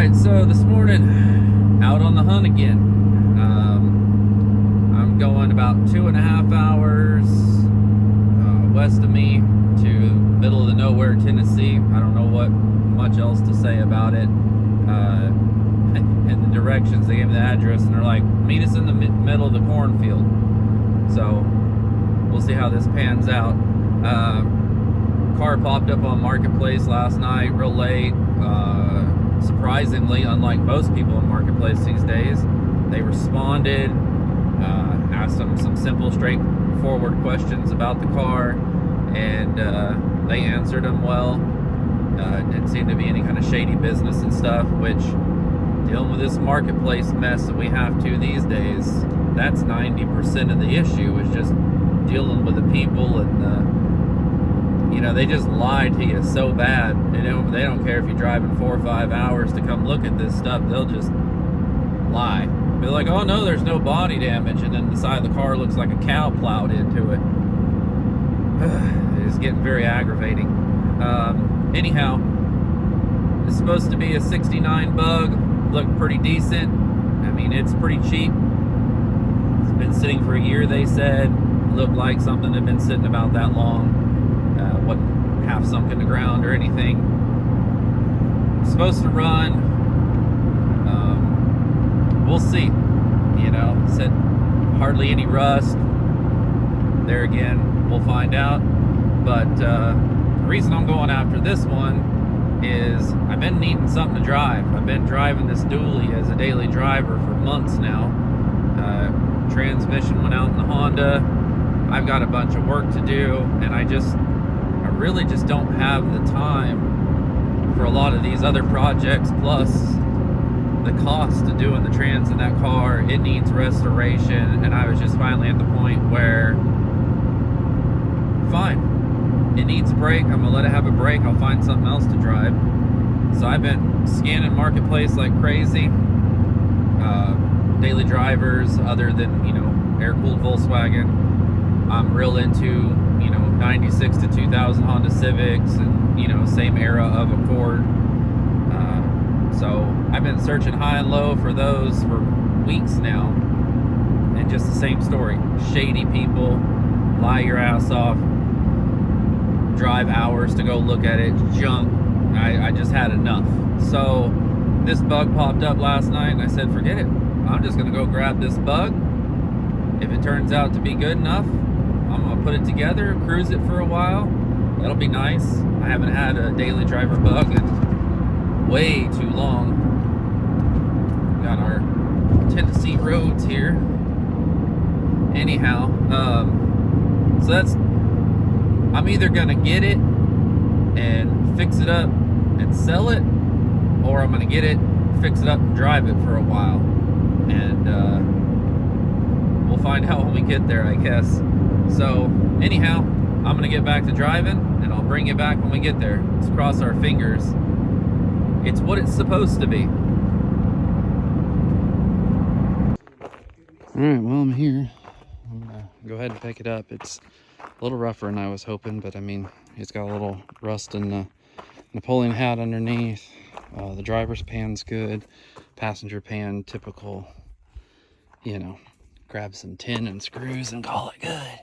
Alright, so this morning, out on the hunt again. I'm going about 2.5 hours west of me to middle of the nowhere, Tennessee. I don't know what much else to say about it. And the directions, they gave me the address and they're like, meet us in the middle of the cornfield. So we'll see how this pans out. Car popped up on Marketplace last night real late. Surprisingly, unlike most people in Marketplace these days, they responded, asked them some simple, straightforward questions about the car, and they answered them well. Didn't seem to be any kind of shady business and stuff, which, dealing with this Marketplace mess that we have to these days, that's 90% of the issue, is just dealing with the people and they just lie to you so bad. They don't care if you're driving 4 or 5 hours to come look at this stuff. They'll just lie. They're like, oh no, there's no body damage, and then the side of the car looks like a cow plowed into it. It's getting very aggravating. Anyhow, it's supposed to be a 69 Bug. Looked pretty decent. I mean, it's pretty cheap. It's been sitting for a year, they said. Looked like something that had been sitting about that long. Wasn't half sunk in the ground or anything. Supposed to run. We'll see. Said hardly any rust. There again, we'll find out. But the reason I'm going after this one is I've been needing something to drive. I've been driving this dually as a daily driver for months now. Transmission went out in the Honda. I've got a bunch of work to do, and I really just don't have the time for a lot of these other projects, plus the cost of doing the trans in that car. It needs restoration, and I was just finally at the point where, fine, it needs a break. I'm gonna let it have a break. I'll find something else to drive. So I've been scanning Marketplace like crazy. Daily drivers other than, air-cooled Volkswagen. I'm real into, 96 to 2000 Honda Civics and, same era of Accord. So I've been searching high and low for those for weeks now. And just the same story. Shady people, lie your ass off, drive hours to go look at it, junk. I just had enough. So this Bug popped up last night and I said, forget it. I'm just gonna go grab this Bug. If it turns out to be good enough, I'm gonna put it together, cruise it for a while. That'll be nice. I haven't had a daily driver Bug in way too long. Got our Tennessee roads here. Anyhow, so that's, I'm either gonna get it and fix it up and sell it, or I'm gonna get it, fix it up and drive it for a while. And we'll find out when we get there, I guess. So anyhow, I'm gonna get back to driving and I'll bring you back when we get there. Let's cross our fingers. It's what it's supposed to be. Alright, well, I'm here. I'm gonna go ahead and pick it up. It's a little rougher than I was hoping, but I mean, it's got a little rust in the Napoleon hat underneath. The driver's pan's good. Passenger pan, typical, grab some tin and screws and call it good.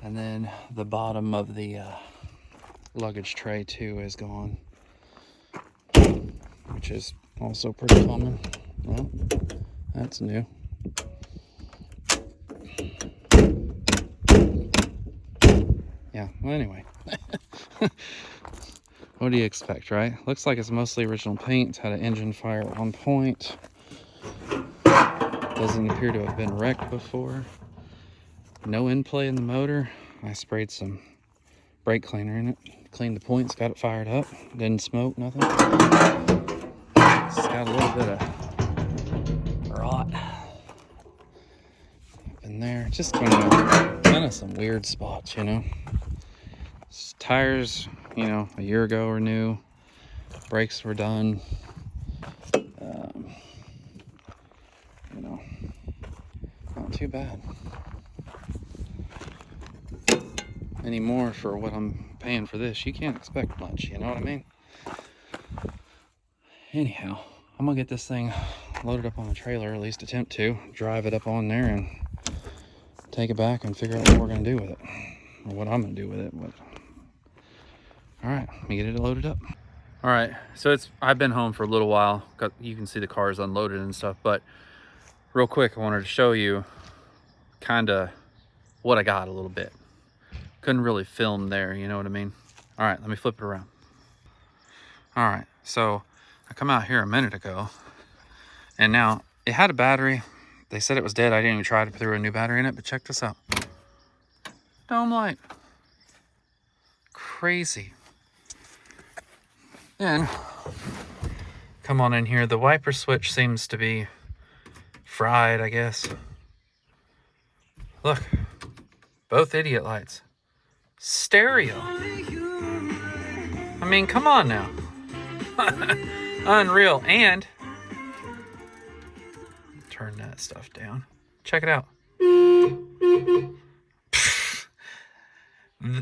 And then the bottom of the luggage tray too is gone, which is also pretty common. Well, that's new. Yeah, well, anyway. What do you expect, right? Looks like it's mostly original paint. It's had an engine fire at one point. Doesn't appear to have been wrecked before. No in play in the motor. I sprayed some brake cleaner in it. Cleaned the points, got it fired up. Didn't smoke, nothing. It's got a little bit of rot up in there. Just kind of some weird spots, Tires, a year ago were new. Brakes were done. Not too bad. Anymore for what I'm paying for this. You can't expect much, you know what I mean? Anyhow, I'm gonna get this thing loaded up on the trailer, at least attempt to drive it up on there and take it back and figure out what we're gonna do with it, or what I'm gonna do with it. But all right, let me get it loaded up. All right, so I've been home for a little while. You can see the cars unloaded and stuff, but real quick, I wanted to show you kind of what I got a little bit. Couldn't really film there, you know what I mean? All right, let me flip it around. All right, so I come out here a minute ago, and now it had a battery. They said it was dead. I didn't even try to throw a new battery in it, but check this out. Dome light. Crazy. Then, come on in here. The wiper switch seems to be fried, I guess. Look, both idiot lights. Stereo. I mean, come on now. Unreal. And turn that stuff down. Check it out.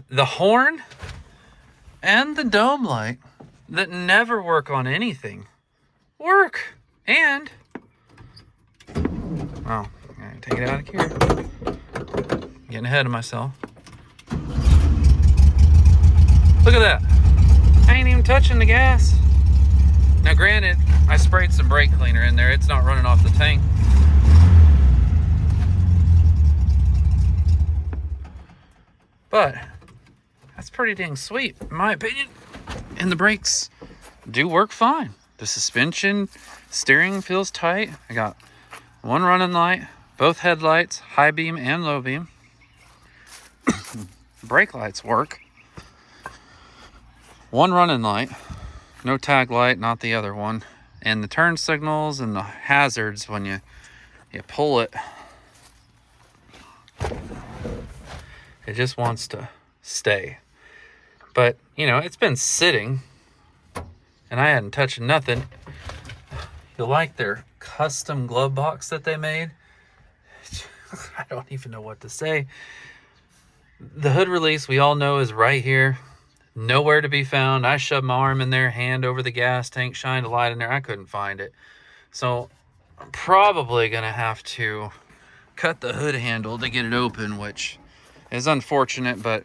The horn and the dome light that never work on anything work. And oh, I'm gonna take it out of here. Getting ahead of myself. Look at that. I ain't even touching the gas. Now granted, I sprayed some brake cleaner in there. It's not running off the tank. But that's pretty dang sweet, in my opinion. And the brakes do work fine. The suspension, steering feels tight. I got one running light, both headlights, high beam and low beam. Brake lights work. One running light, no tag light, not the other one. And the turn signals and the hazards when you pull it, it just wants to stay. But, you know, it's been sitting and I hadn't touched nothing. You'll like their custom glove box that they made. I don't even know what to say. The hood release we all know is right here. Nowhere to be found. I shoved my arm in there, hand over the gas tank, shined a light in there. I couldn't find it. So I'm probably going to have to cut the hood handle to get it open, which is unfortunate, but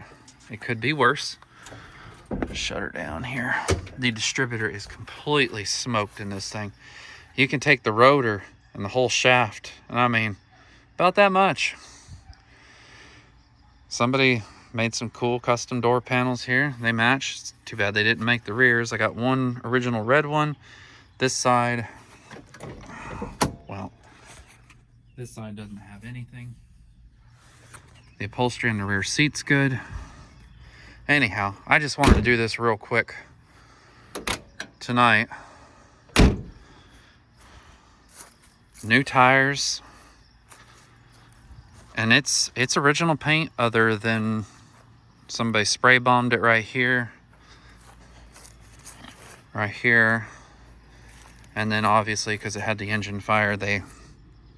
it could be worse. Shut her down here. The distributor is completely smoked in this thing. You can take the rotor and the whole shaft, and I mean, about that much. Somebody made some cool custom door panels here. They match. It's too bad they didn't make the rears. I got one original red one. This side, well, this side doesn't have anything. The upholstery in the rear seat's good. Anyhow, I just wanted to do this real quick tonight. New tires. And it's original paint, other than somebody spray bombed it right here, and then obviously because it had the engine fire, they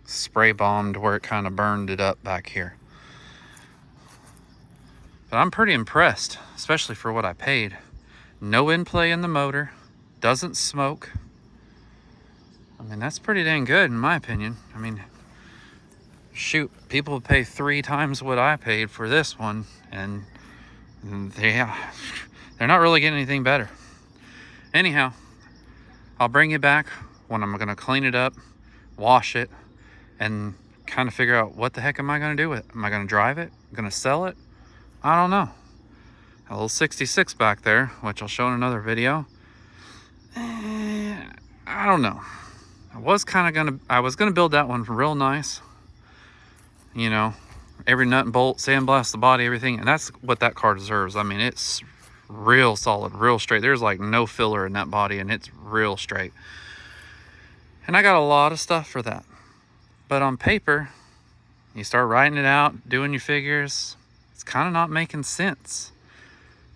spray bombed where it kind of burned it up back here. But I'm pretty impressed, especially for what I paid. No in play in the motor, doesn't smoke. I mean, that's pretty dang good in my opinion. I mean, shoot, people would pay 3 times what I paid for this one, and they're not really getting anything better. Anyhow, I'll bring you back when I'm going to clean it up, wash it, and kind of figure out what the heck am I going to do with it. Am I going to drive it? Going to sell it? I don't know. A little 66 back there, which I'll show in another video. I don't know. I was gonna build that one real nice. You know, every nut and bolt, sandblast the body, everything, and that's what that car deserves. I mean, it's real solid, real straight. There's like no filler in that body, and it's real straight. And I got a lot of stuff for that. But on paper, you start writing it out, doing your figures, it's kind of not making sense.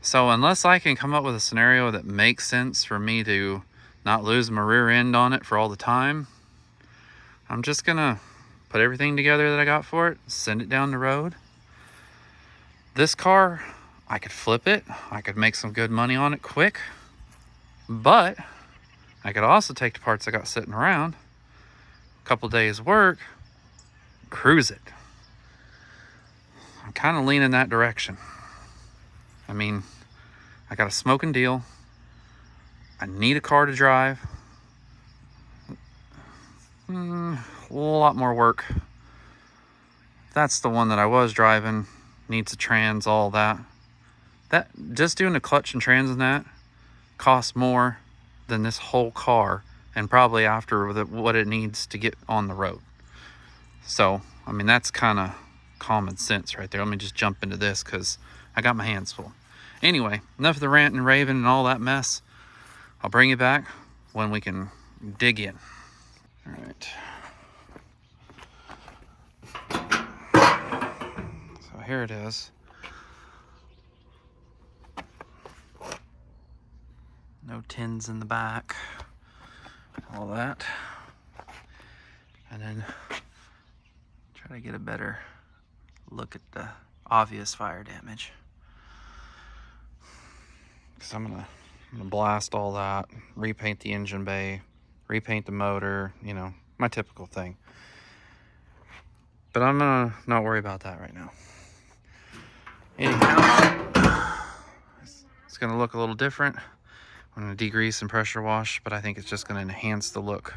So unless I can come up with a scenario that makes sense for me to not lose my rear end on it for all the time, I'm just gonna put everything together that I got for it, send it down the road. This car, I could flip it, I could make some good money on it quick, but I could also take the parts I got sitting around, a couple days work, cruise it. I'm kind of leaning that direction. I mean, I got a smoking deal. I need a car to drive. A lot more work. That's the one that I was driving. Needs a trans, all that. That just doing the clutch and trans and that costs more than this whole car, and probably after what it needs to get on the road. So, I mean, that's kind of common sense right there. Let me just jump into this because I got my hands full. Anyway, enough of the rant and raving and all that mess. I'll bring you back when we can dig in. All right. So here it is. No tins in the back. All that. And then try to get a better look at the obvious fire damage. Because I'm gonna blast all that, repaint the engine bay, repaint the motor, you know, my typical thing. But I'm gonna not worry about that right now. Anyhow, it's gonna look a little different. I'm gonna degrease and pressure wash, but I think it's just gonna enhance the look.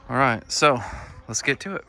All right, so let's get to it.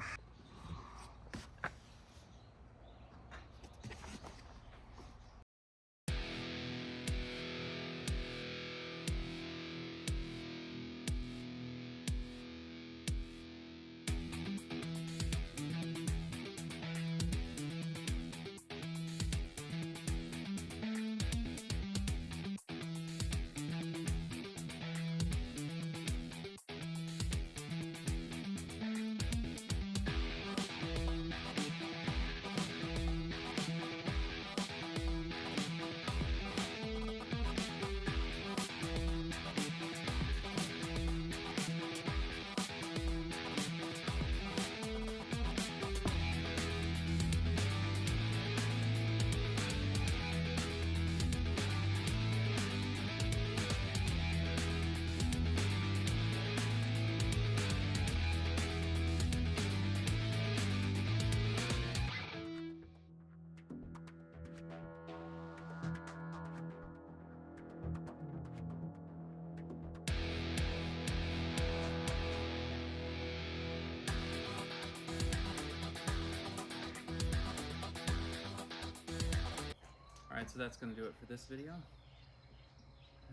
Alright, so that's going to do it for this video.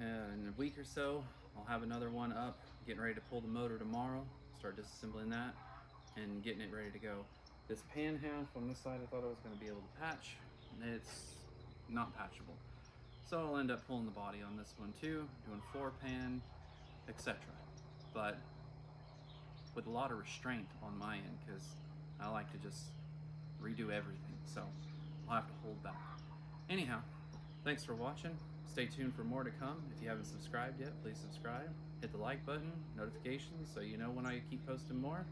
In a week or so, I'll have another one up, getting ready to pull the motor tomorrow, start disassembling that, and getting it ready to go. This pan half on this side I thought I was going to be able to patch. It's not patchable. So I'll end up pulling the body on this one too, doing floor pan, etc. But with a lot of restraint on my end, because I like to just redo everything, so I'll have to hold back. Anyhow, thanks for watching. Stay tuned for more to come. If you haven't subscribed yet, please subscribe. Hit the like button, notifications, so you know when I keep posting more.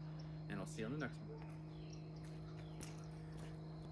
And I'll see you on the next one.